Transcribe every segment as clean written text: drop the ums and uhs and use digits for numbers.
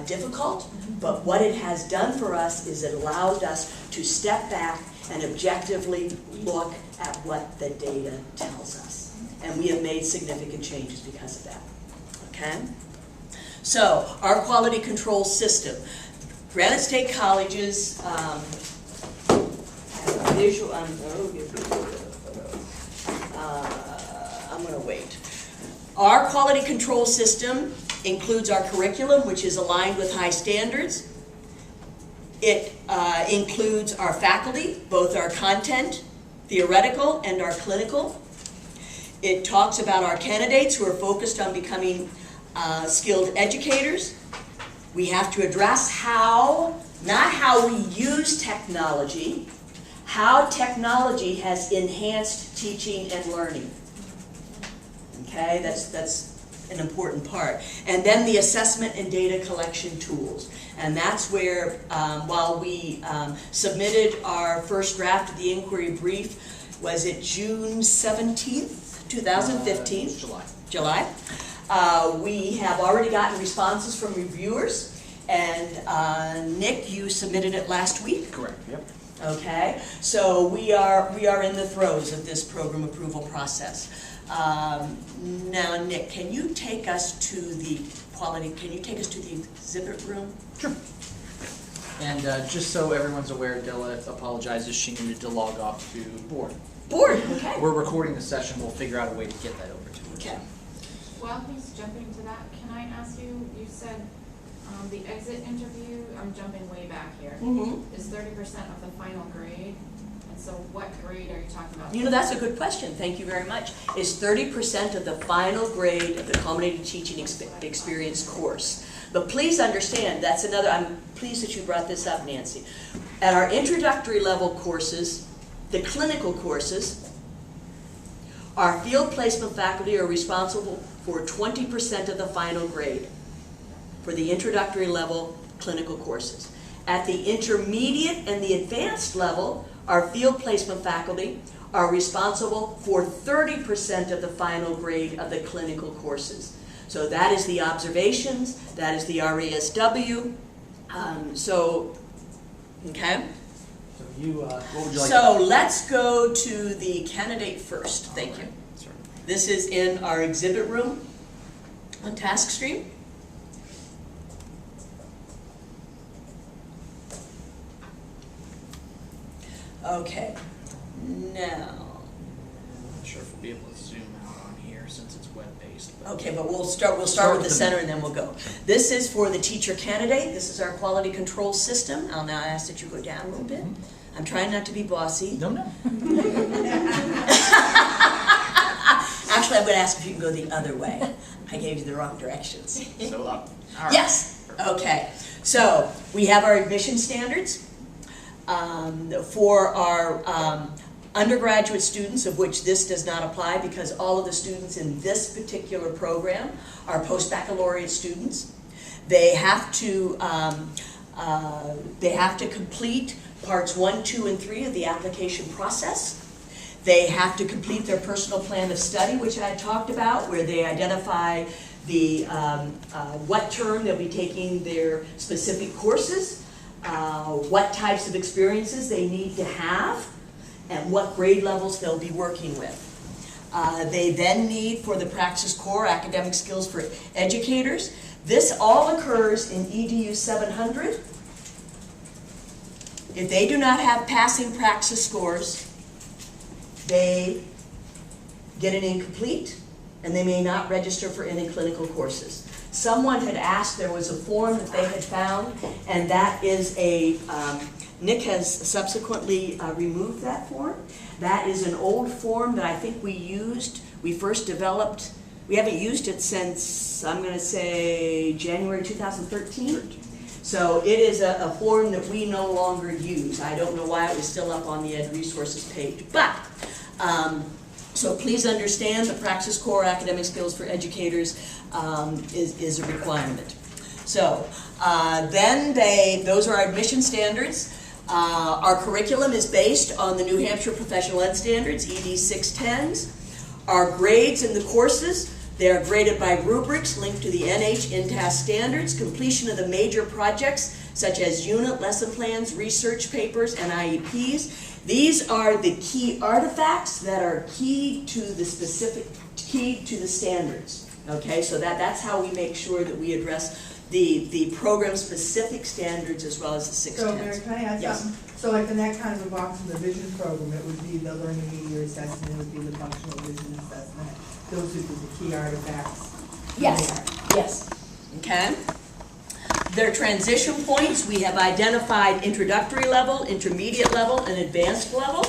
difficult, but what it has done for us is it allowed us to step back and objectively look at what the data tells us. And we have made significant changes because of that. Okay? So, our quality control system. Granite State College's visual, I'm going to wait. Our quality control system includes our curriculum, which is aligned with high standards. It includes our faculty, both our content, theoretical, and our clinical. It talks about our candidates who are focused on becoming skilled educators. We have to address how, not how we use technology, how technology has enhanced teaching and learning. Okay, that's an important part. And then the assessment and data collection tools. And that's where, while we submitted our first draft of the inquiry brief, was it June 17th, 2015? July. We have already gotten responses from reviewers, and Nick, you submitted it last week? Correct, yep. Okay, so we are in the throes of this program approval process. Now, Nick, can you take us to the exhibit room? Sure. And just so everyone's aware, Della apologizes. She needed to log off to board. Board, okay. We're recording the session. We'll figure out a way to get that over to her. Okay. While he's jumping to that, can I ask you, you said the exit interview, I'm jumping way back here, is 30% of the final grade. And so what grade are you talking about? You know, that's a good question. Thank you very much. Is 30% of the final grade of the Culminating Teaching Experience course. But please understand, that's another, I'm pleased that you brought this up, Nancy. At our introductory level courses, the clinical courses, our field placement faculty are responsible for 20% of the final grade for the introductory level clinical courses. At the intermediate and the advanced level, our field placement faculty are responsible for 30% of the final grade of the clinical courses. So that is the observations, that is the RESW. Okay? So you, what would you like So let's go to the candidate first. Thank you. Sorry. This is in our exhibit room on Task Stream. Okay, now. I'm not sure if we'll be able to zoom out on here since it's web-based. Okay, but we'll start with the center and then we'll go. This is for the teacher candidate. This is our quality control system. I'll now ask that you go down a little bit. I'm trying not to be bossy. No. Actually, I'm going to ask if you can go the other way. I gave you the wrong directions. So up. All right. Yes. Okay. So we have our admission standards for our undergraduate students, of which this does not apply because all of the students in this particular program are post-baccalaureate students. They have to complete parts 1, 2, and 3 of the application process. They have to complete their personal plan of study, which I talked about, where they identify the what term they'll be taking their specific courses, what types of experiences they need to have, and what grade levels they'll be working with. They then need, for the Praxis Core, academic skills for educators. This all occurs in EDU 700. If they do not have passing Praxis scores, they get an incomplete, and they may not register for any clinical courses. Someone had asked, there was a form that they had found, and that is a, Nick has subsequently removed that form. That is an old form that I think we first developed, we haven't used it since, I'm going to say, January 2013. So it is a form that we no longer use. I don't know why it was still up on the Ed Resources page. But, so please understand the Praxis Core Academic Skills for Educators is a requirement. So then those are our admission standards. Our curriculum is based on the New Hampshire Professional Ed Standards, ED 610s. Our grades in the courses They are graded by rubrics linked to the NH INTAS standards, completion of the major projects such as unit, lesson plans, research papers, and IEPs. These are the key artifacts that are key to the standards. Okay, so that's how we make sure that we address the program-specific standards as well as the 610s. So Mary, can I add Yes. something? So like in that kind of a box in the vision program, it would be the learning media assessment, it would be the functional vision assessment. Those would be the key artifacts. Yes, yes, okay. Their transition points, we have identified introductory level, intermediate level, and advanced level.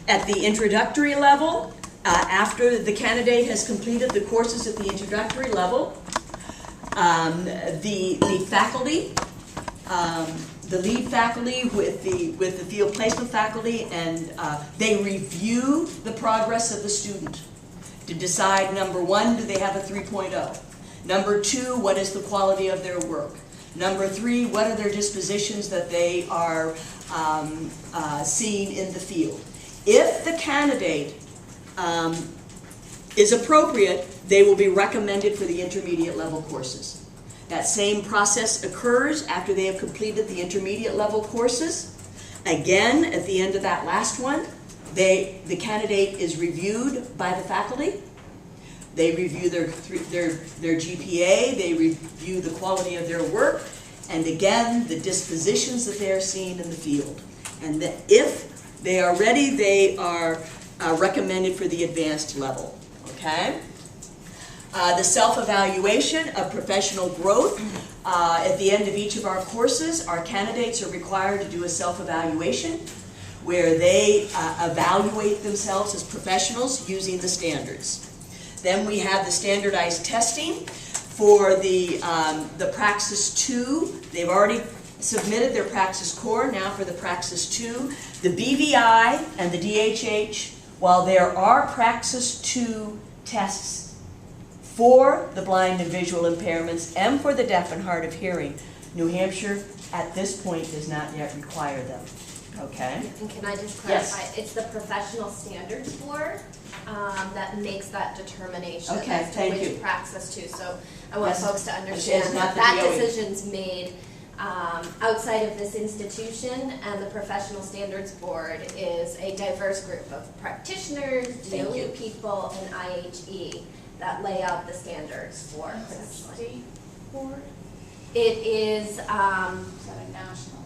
At the introductory level, after the candidate has completed the courses at the introductory level, the faculty, the lead faculty with the field placement faculty, and they review the progress of the student to decide, number one, do they have a 3.0? Number two, what is the quality of their work? Number three, what are their dispositions that they are seeing in the field? If the candidate is appropriate, they will be recommended for the intermediate level courses. That same process occurs after they have completed the intermediate level courses. Again, at the end of that last one, the candidate is reviewed by the faculty. They review their GPA, they review the quality of their work, and again, the dispositions that they are seeing in the field. And that if they are ready, they are recommended for the advanced level, okay? The self-evaluation of professional growth. At the end of each of our courses, our candidates are required to do a self-evaluation where they evaluate themselves as professionals using the standards. Then we have the standardized testing for the Praxis 2. They've already submitted their Praxis Core, now for the Praxis 2. The BVI and the DHH, while there are Praxis 2 tests for the blind and visual impairments and for the deaf and hard of hearing, New Hampshire at this point does not yet require them. Okay? And can I just Yes. clarify, it's the Professional Standards Board that makes that determination Okay, as to thank which you. praxis to. So I want Yes. folks to It's understand not that the that DOE. decision's made outside of this institution, and the Professional Standards Board is a diverse group of practitioners, Thank DOE you. people, and IHE that lay out the standards for It's a credentialing. state board, It is, is that a national?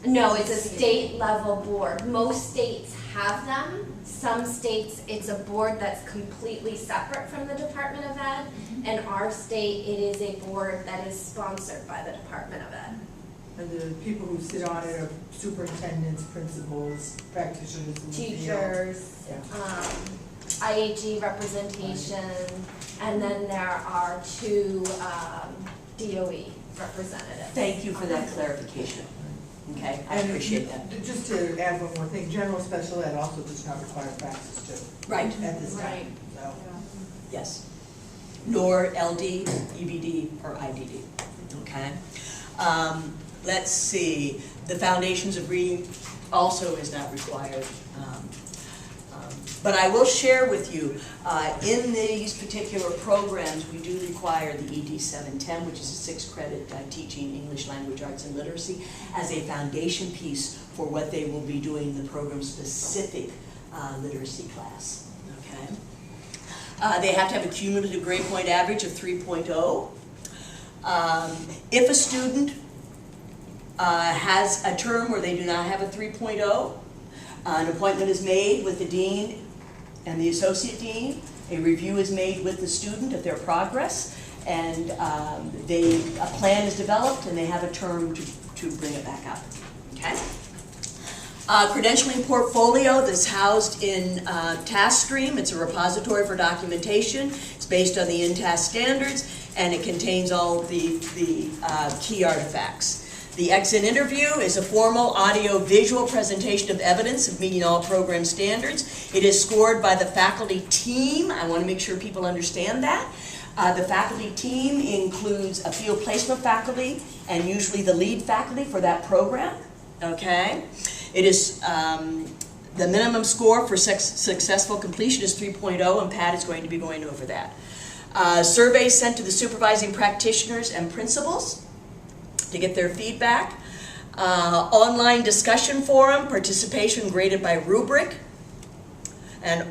no, it's a state level board. Most states have them. Some states, it's a board that's completely separate from the Department of Ed. In our state, it is a board that is sponsored by the Department of Ed. And the people who sit on it are superintendents, principals, practitioners in the field. Teachers, Yeah. IHE representation, and then there are two DOE representatives. Thank you for that clarification. Okay, I And appreciate that. Just to add one more thing, general special ed also does not require praxis too. Right. At this Right. time, so. Yes. Nor LD, EBD, or IDD. Okay. Let's see. The foundations of reading also is not required. But I will share with you, in these particular programs, we do require the ED 710, which is a 6-credit teaching English language arts and literacy, as a foundation piece for what they will be doing in the program-specific literacy class. Okay. They have to have a cumulative grade point average of 3.0. If a student has a term where they do not have a 3.0, an appointment is made with the dean and the associate dean. A review is made with the student of their progress, and a plan is developed, and they have a term to bring it back up. Okay? Credentialing portfolio that's housed in TaskStream. It's a repository for documentation. It's based on the INTAS standards, and it contains all the key artifacts. The exit interview is a formal audio-visual presentation of evidence of meeting all program standards. It is scored by the faculty team. I want to make sure people understand that. The faculty team includes a field placement faculty and usually the lead faculty for that program. Okay? It is, the minimum score for successful completion is 3.0, and Pat is going to be going over that. Surveys sent to the supervising practitioners and principals to get their feedback. Online discussion forum, participation graded by rubric. And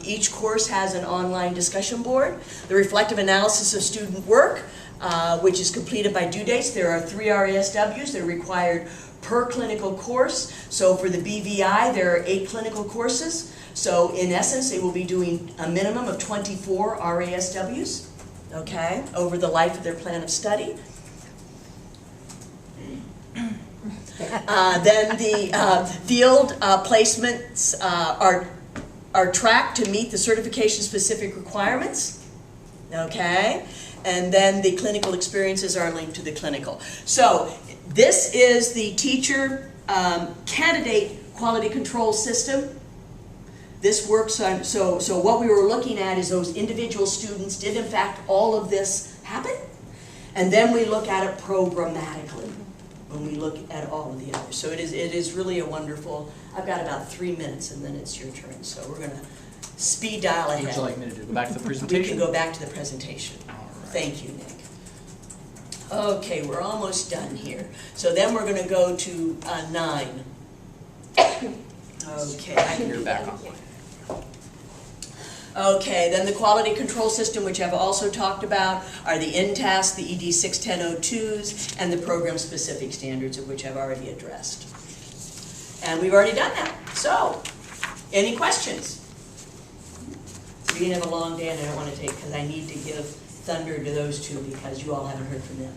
each course has an online discussion board. The reflective analysis of student work, which is completed by due dates. There are 3 RASWs that are required per clinical course. So for the BVI, there are 8 clinical courses. So in essence, they will be doing a minimum of 24 RASWs, okay, over the life of their plan of study. Then the field placements are tracked to meet the certification-specific requirements, okay? And then the clinical experiences are linked to the clinical. So this is the teacher candidate quality control system. This works on, so what we were looking at is those individual students, did in fact all of this happen? And then we look at it programmatically when we look at all of the others. So it is really a wonderful, I've got about 3 minutes and then it's your turn. So we're gonna speed dial ahead. What would you like me to do? Go back to the We presentation? can go back to the presentation. All right. Thank you, Nick. Okay, we're almost done here. So then we're gonna go to 9. Okay, I can You're do back that. on. Okay, then the quality control system, which I've also talked about, are the INTAS, the ED 61002s, and the program-specific standards, of which I've already addressed. And we've already done that. So, any questions? We're gonna have a long day, and I don't want to take, because I need to give thunder to those two, because you all haven't heard from them.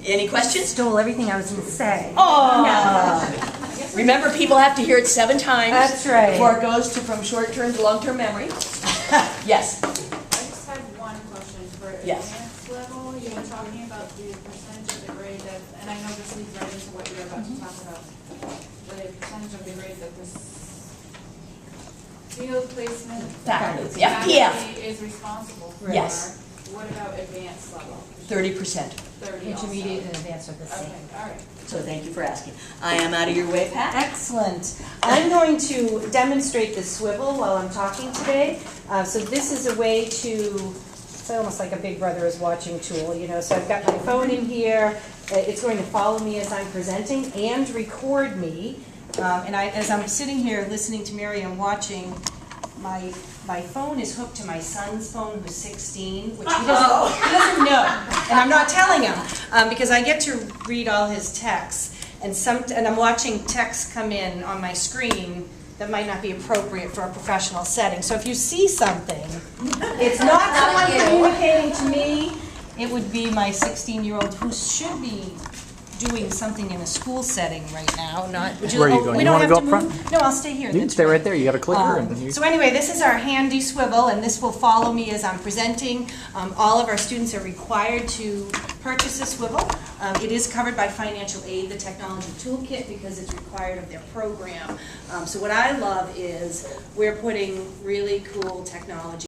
Any questions? Stole everything I was going to say. Oh! Remember, people have to hear it 7 times. That's right. Before it goes to from short-term to long-term memory. Yes. I just had one question for Yes. advanced level. You were talking about the percentage of the grade that, and I know this leads right into what you're about to talk about, the percentage of the grade that this field placement Faculty, FPF, faculty is responsible for. Yes. What about advanced level? 30%. 30 also. Intermediate and advanced are the Okay, same. all right. So thank you for asking. I am out of your way, Pat. Excellent. I'm going to demonstrate the swivel while I'm talking today. So this is a way to, it's almost like a Big Brother is watching tool, you know. So I've got my phone in here. It's going to follow me as I'm presenting and record me. And as I'm sitting here listening to Mary, I'm watching. My phone is hooked to my son's phone, who's 16, which he doesn't know, and I'm not telling him because I get to read all his texts, and I'm watching texts come in on my screen that might not be appropriate for a professional setting. So if you see something, it's not someone communicating to me. It would be my 16-year-old who should be doing something in a school setting right now. Not. Where are you going? We You don't wanna have go to up move. front? No, I'll stay here. You can That's stay fine. right there. You got a clicker. And you... So anyway, this is our handy swivel, and this will follow me as I'm presenting. All of our students are required to purchase a swivel. It is covered by financial aid, the technology toolkit, because it's required of their program. So what I love is we're putting really cool technology